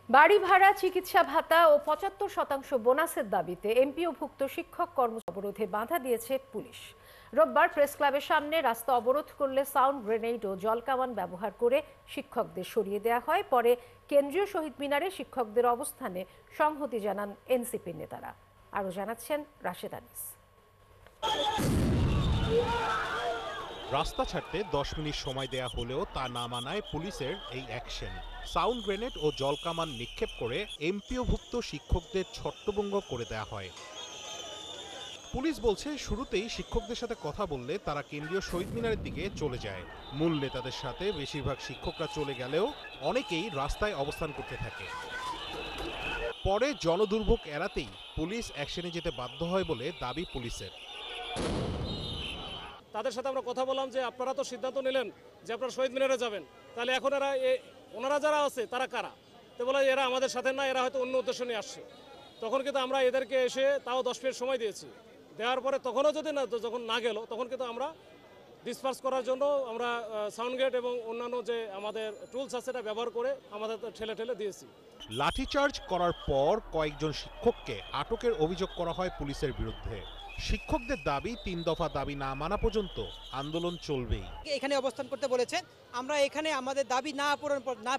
বাড়ি ভাড়া, চিকিৎসা ভাতা ও ৭৫% বোনাসের দাবিতে এমপিওভুক্ত শিক্ষক কর্মচারী অবরোধে বাধা দিয়েছে পুলিশ। রোববার প্রেস ক্লাবের সামনে রাস্তা অবরোধ করলে সাউন্ড গ্রেনেড ও জলকামান ব্যবহার করে শিক্ষকদের সরিয়ে দেওয়া হয়। পরে কেন্দ্রীয় শহীদ মিনারে শিক্ষকদের অবস্থানে সংহতি জানান এনসিপির নেতারা। আরও জানাচ্ছেন রাশেদ আনিস। রাস্তা ছাড়তে 10 মিনিট সময় দেয়া হলেও তা না মানায় পুলিশের এই অ্যাকশন। সাউন্ড গ্রেনেড ও জলকামান নিক্ষেপ করে এমপিওভুক্ত শিক্ষকদের ছত্রভঙ্গ করে দেয়া হয়। পুলিশ বলছে, শুরুতেই শিক্ষকদের সাথে কথা বললে তারা কেন্দ্রীয় শহীদ মিনারের দিকে চলে যায়। মূল নেতাদের সাথে বেশিরভাগ শিক্ষকরা চলে গেলেও অনেকেই রাস্তায় অবস্থান করতে থাকে। পরে জনদুর্ভোগ এড়াতেই পুলিশ অ্যাকশনে যেতে বাধ্য হয় বলে দাবি পুলিশের। তাদের সাথে আমরা কথা বললাম যে আপনারা তো সিদ্ধান্ত নিলেন যে আপনারা শহীদ মিনারে যাবেন, তাহলে এখন ওনারা যারা আছে তারা কারা? তো বলে এরা আমাদের সাথে না, এরা হয়তো অন্য উদ্দেশ্য নিয়ে আসছে। তখন কিন্তু আমরা এদেরকে এসে তাও 10 মিনিট সময় দিয়েছি। দেওয়ার পরে তখনও যদি না, যখন না গেল তখন কিন্তু আমরা ডিসপার্স করার জন্য আমরা সাউন্ড গেট এবং অন্যান্য যে আমাদের টুলস আছে সেটা ব্যবহার করে আমাদের ঠেলে দিয়েছি। লাঠিচার্জ করার পর কয়েকজন শিক্ষককে আটকের অভিযোগ করা হয় পুলিশের বিরুদ্ধে। শিক্ষকদের দাবি, 3 দফা দাবি না মানা পর্যন্ত আন্দোলন চলবেই। এখানে অবস্থান করতে বলেছে, আমরা এখানে আমাদের দাবি না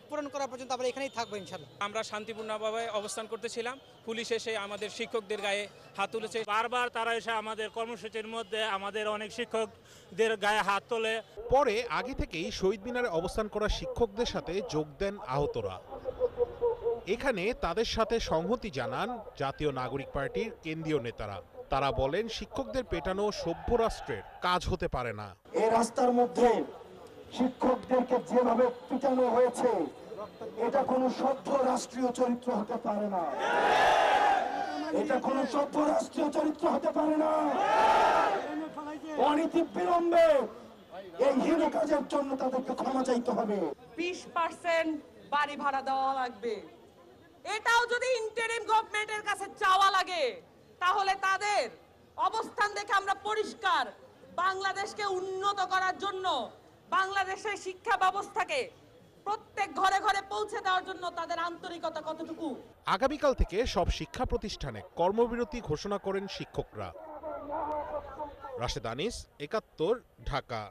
পূরণ করা পর্যন্ত আমরা এখানেই থাকবো ইনশাআল্লাহ। আমরা শান্তিপূর্ণভাবে অবস্থান করতেছিলাম, পুলিশ এসে আমাদের শিক্ষকদের গায়ে হাত তুলেছে। বারবার তারা এসে আমাদের কর্মসূচির মধ্যে আমাদের অনেক শিক্ষকদের গায়ে হাত তোলে। পরে আগে থেকেই শহীদ মিনারে অবস্থান করা শিক্ষকদের সাথে যোগ দেন আহতরা। এখানে তাদের সাথে সংহতি জানান জাতীয় নাগরিক পার্টির কেন্দ্রীয় নেতারা। তারা বলেন, শিক্ষকদের পেটানো সভ্য রাষ্ট্রের কাজ হতে পারে না। এই রাস্তার মধ্যে শিক্ষকদেরকে যেভাবে পিটানো হয়েছে, এটা কোনো সভ্য রাষ্ট্রীয় চরিত্র হতে পারে না। এটা কোনো সভ্য রাষ্ট্রীয় চরিত্র হতে পারে না। অনীতি বিলম্বে এই হীন কাজের জন্য তাদেরকে ক্ষমা চাইতে হবে। 20% বাড়ি ভাড়া দেওয়া লাগবে। এটাও যদি ইন্টারিম গভর্নমেন্টের কাছে চাওয়া লাগে, তাহলে তাদের অবস্থান দেখে আমরা পরিষ্কার, বাংলাদেশকে উন্নত করার জন্য, বাংলাদেশের শিক্ষা ব্যবস্থাকে প্রত্যেক ঘরে ঘরে পৌঁছে দেওয়ার জন্য তাদের আন্তরিকতা কতটুকু। আগামীকাল থেকে সব শিক্ষা প্রতিষ্ঠানে কর্মবিরতি ঘোষণা করেন শিক্ষকরা। রাশেদ আনিস, ৭১, ঢাকা।